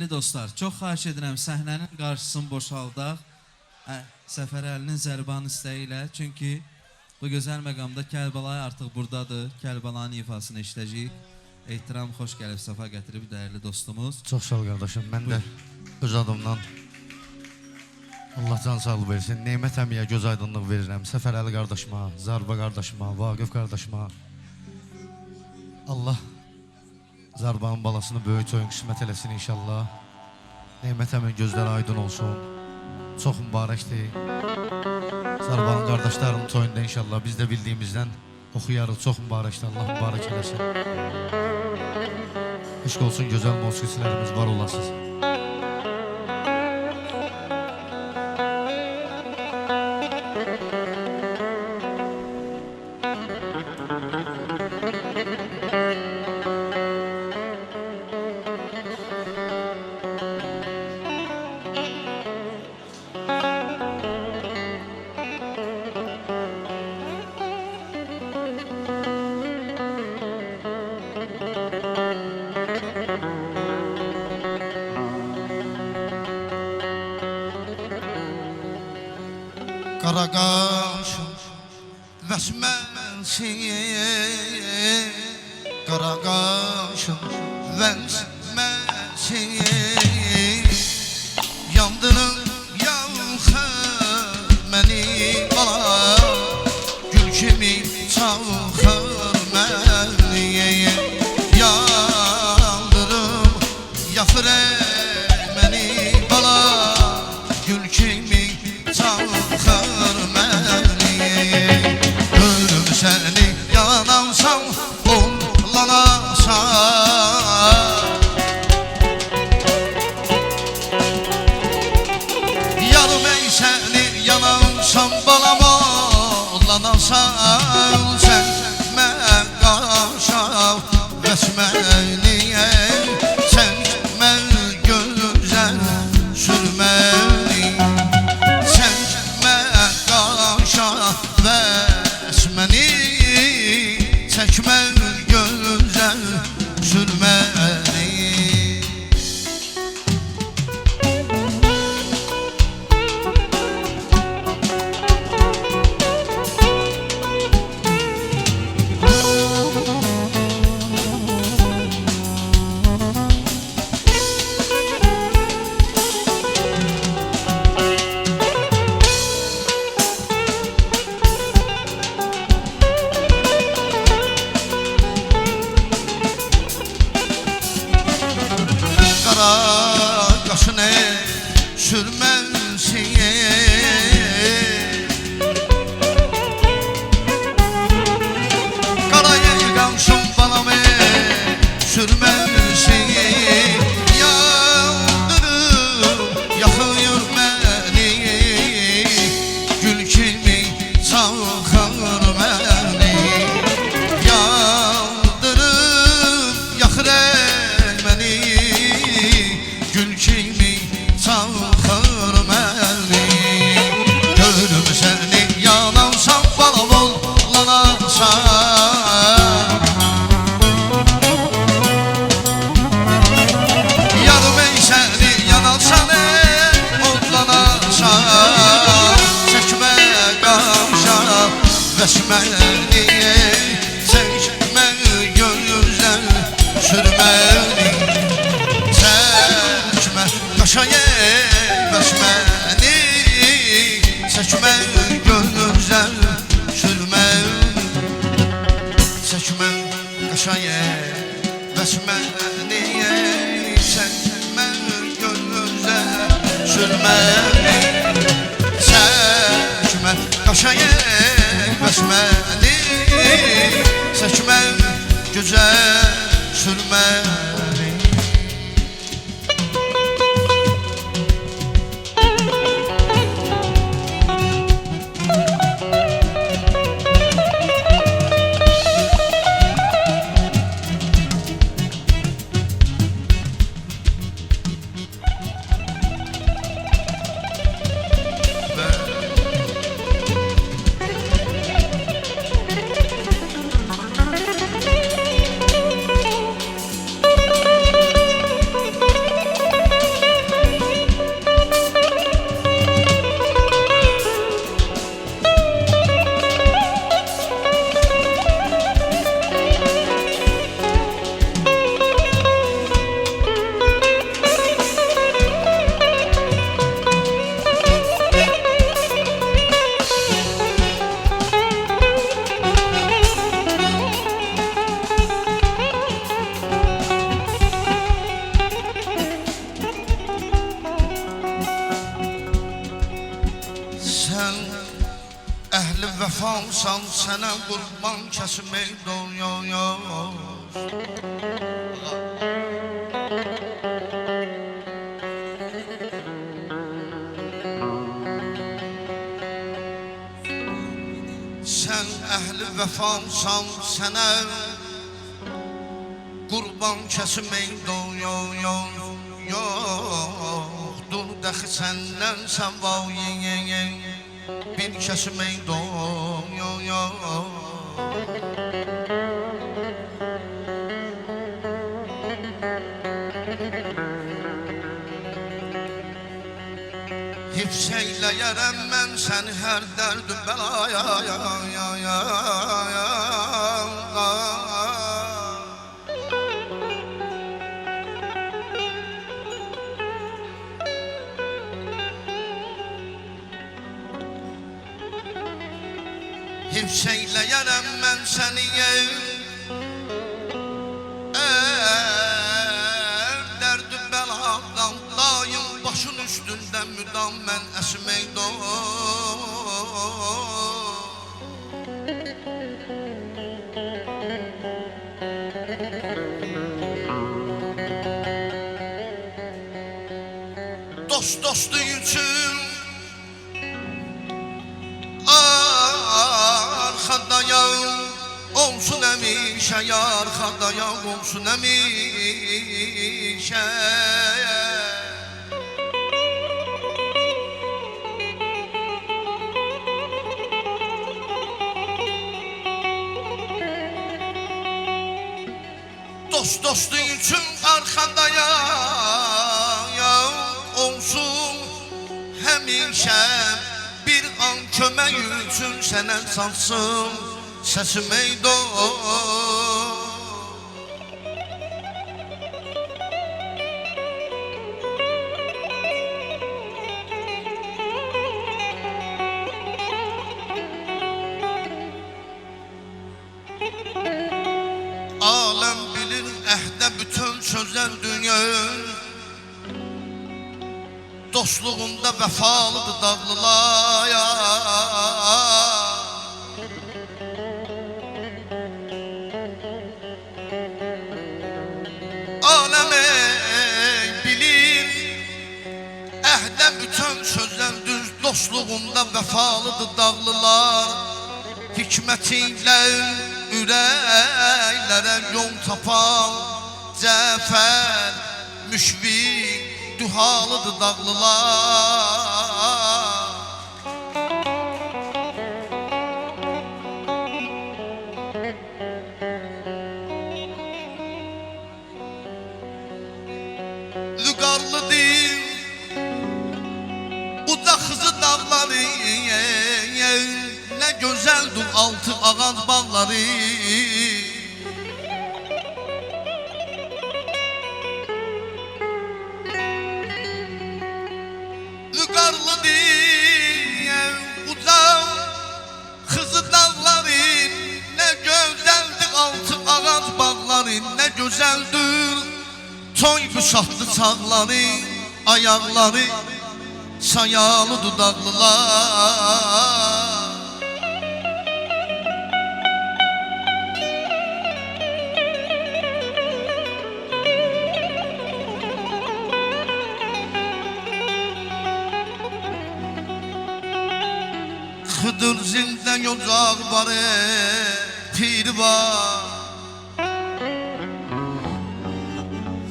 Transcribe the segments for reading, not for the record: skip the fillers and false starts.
Dəyərli dostlar, çox xahiş edirəm səhnənin qarşısını boşaldaq. Səfər Əlinin zərban istəyi ilə. Çünki bu gözəl məqamda Kərbəlayı artıq buradadır. Kərbəlayın ifasını işləyəcəyik. Ehtiram, xoş gəlib, səfa gətirib dəyərli dostumuz. Çox sağ ol qardaşım. Mən də öz adımdan Allah can sağlığı versin. Neymət əmiyə göz aydınlıq verirəm. Səfər Əli qardaşıma, Zarba qardaşıma, Vaqif qardaşıma. Allah Zarbanın balasını böyük toyun qismət eləsin inşallah. Neymət əmin gözləri aydın olsun. Çox mübarəkdir. Zarbanın qardaşlarının toyunda inşallah biz də bildiyimizdən oxuyarıq. Çox mübarəkdir. Allah mübarək eləsin. Eşq olsun gözəl musiqiçilərimiz var olasınız. Qaraqaşım vəsməsin, Qaraqaşım vəsməsin, yandırın yaxır məni bala, gül kimi çalxır məni, yandırım yaxır məni bala, gül kimi çalxır məni, görüm səni yanansan, onlanasan, yanım ey səni yanansan, balam onlanasan, sən mən qaşav vəsməniyə, sən mən gözəl sürməni, vəsməni, çəkmə gözəl sürməni. Qaşını sürməsin, qaraya qaşın balamı sürməsin, yandırıb yaxıyor məni, gül kimi çalxır məni, yandırıb yaxır məni, gül kimi çalxır məni, görüm səni yanansan, balam onlanasan, yanım ey səni yanansan, onlanasan, çəkmə qaşav vəsməni, çəkmə gözəl sürməni, qaşaya vəsməni, çəkmə gözəl sürməni, çəkmə qaşaya vəsməni, çəkmə gözəl sürməni, çəkmə qaşaya vəsməni, çəkmə gözəl sürməni. vəfalsan sənə qurban kəsmək doyuyor. Sən əhli vəfalsan sənə qurban kəsmək doyuyor. Yoxdur dəxi səndən səvayiyin bir kəsmək doyuyor. Hifz eyləyərəm mən səni hər dərd bəlaya. Hifz eyləyərəm mən səni dərd-i bəladan daim başın üstündə müdam mən əsmək dost dostu üçün arkadaya olsun emişe, arkadaya olsun emişe. Dost dostu için arkadaya olsun hemişe. Bir an kömək üçün sənə salsın səsim ey dost. Aləm bilir əhdə bütün sözlər dünya, dostluğunda vəfalıdır dağlılar. Aləm bilir əhdə bütün sözlər düz, dostluğunda vəfalıdır dağlılar. Hikmətiyle ürəklərə yol tapan Cəfər müşfiq dühalıdır dağlılar. Vüqarlıdır uca xızı dağları, ne gözəldir altı ağac bağları. Vüqarlıdır uca xızı dağları, ne gözəldir altı ağac bağları, ne gözəldir toy büsatlı çağları, ayaqları sayalı dudaqlılar. Xıdır zində yocaq var, pir var.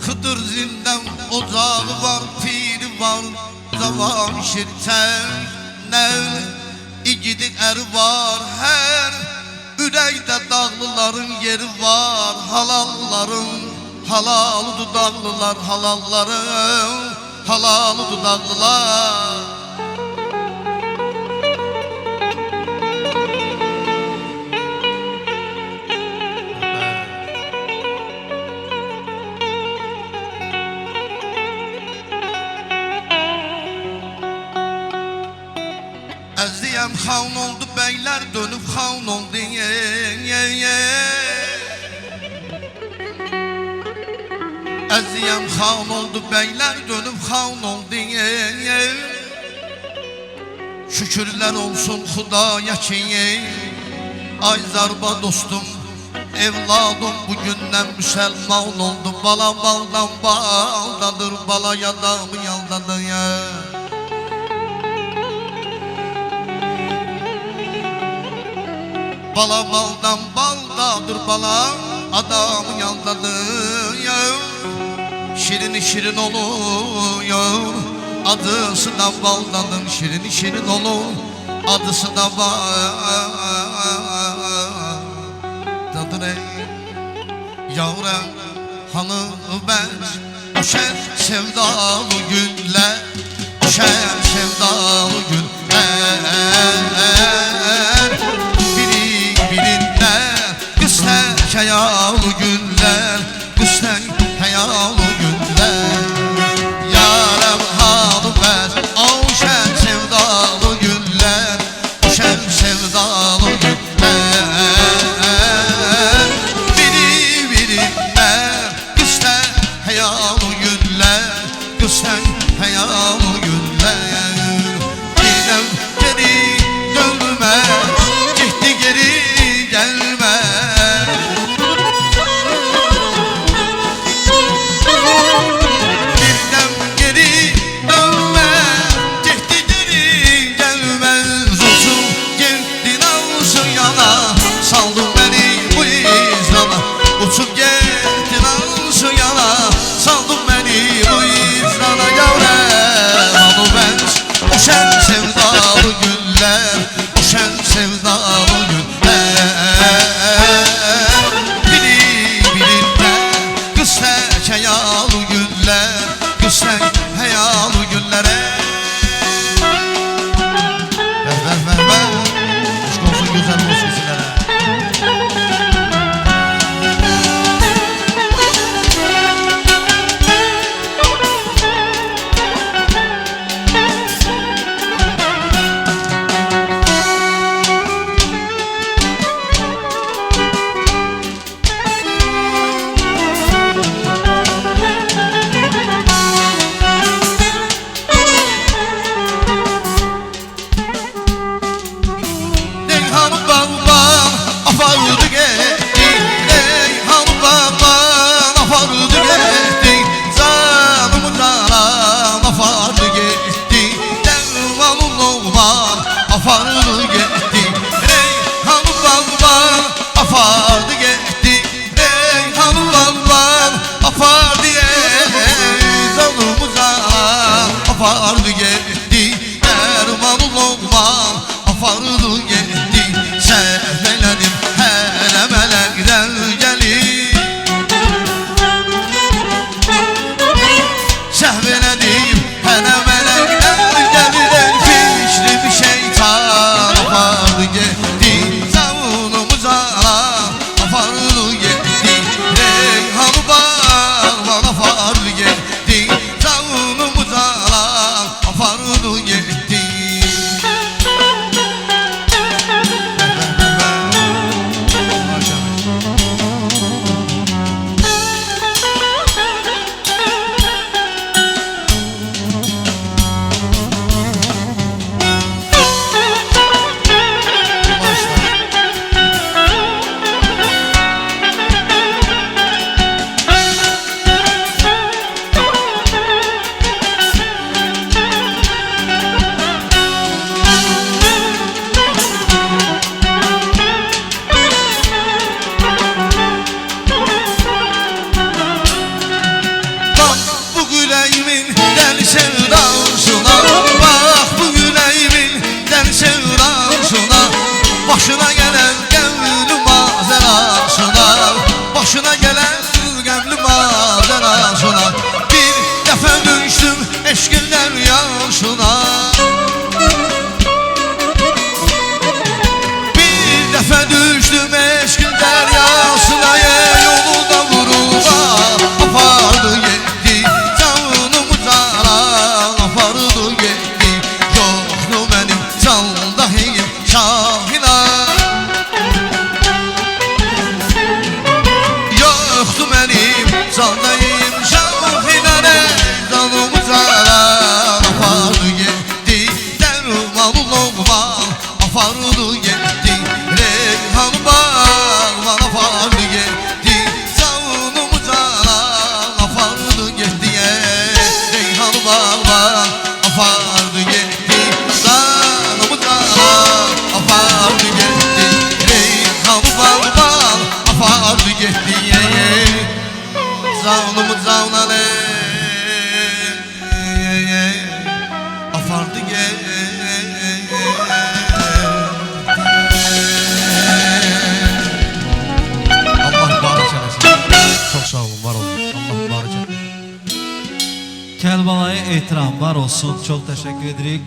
Xıdır zində ocağı var, pir var. Zaman şirtən nəv igidi əri var. Hər ürəkdə dağlıların yeri var. Halalların halalı dudaqlılar, halalların halalı dudaqlılar. Əzdiyəm xan oldu beyler dönüp xan oldu Əzdiyəm xan oldu beyler dönüp xan oldu Şükürler olsun Xudaya ki ay zarba dostum evladım bugünden müselman oldu. Bala baldan baldadır, bala yadamı yaldadır ya. Bala baldan baldadır, bala adamı yaldadır ya. Şirin şirin oluyor, adısı da baldadır. Şirin şirin olur, adısı da baldadır ey yavrum. Hanı ben düşer sevdalı günler, düşer sevdalı günler. Birinden güzel hayalı günler, güzel hayalı günler. Yarım hanı ben düşer sevdalı günler, düşer sevdalı günler. Birinden güzel hayalı günler, güzel hayalı günler. Gidem geri dönmez, gitti geri gelmez. Birden geri dönmez, gitti geri gelmez. Uzun gittin alsın yana, saldın beni bu izlana. Uçup gittin alsın yana, saldın beni bu izlana. Yavrum onu ben o şen sevdalı günler, o şen sevdalı günler. Birinden güzel hayalı günler, güzel hayalı günlere. Ver aşk olsun, güzel olsun sizlere. Reyhan babam apardı gitti, Reyhan babam apardı gitti. Canımı canan apardı gitti, Dermanım oğlan apardı gitti. Reyhan babam apardı gitti, Reyhan babam apardı gitti. Canımı canan apardı gitti, Dermanım oğlan apardı gitti. Sevmeledim hele melekler gelir, sevmeledim hele melekler gelir. Fikri bir şeytan apardı gitti, savunumuza apardı gitti. Reyhan bağlan apardı gitti, savunumuza apardı gitti. Bak bu güleğimin deli sevdasına, bak bu güleğimin deli sevdasına. Başına gelen gönlüm mazerasına, başına gelen gönlüm mazerasına. Bir defa düştüm eşkin deryasına, bir defa düştüm eşkin deryasına. Yoluna vurula apardı gitti, canımı canan apardı gitti. Yoktu benim candahim şahina, yoktu benim candahim şahina. Canımı canan apardı gitti. bal bal apardı gitti. Canımı bal apardı gitti. Reyhanı bal bal apardı gitti. Canımı cananı apardı gitti. Allah mübarək eləsin. Çox sağ olun, var olun. Allah mübarək eləsin. Kərbalaya ehtiramlar olsun. Çox təşəkkür edirik.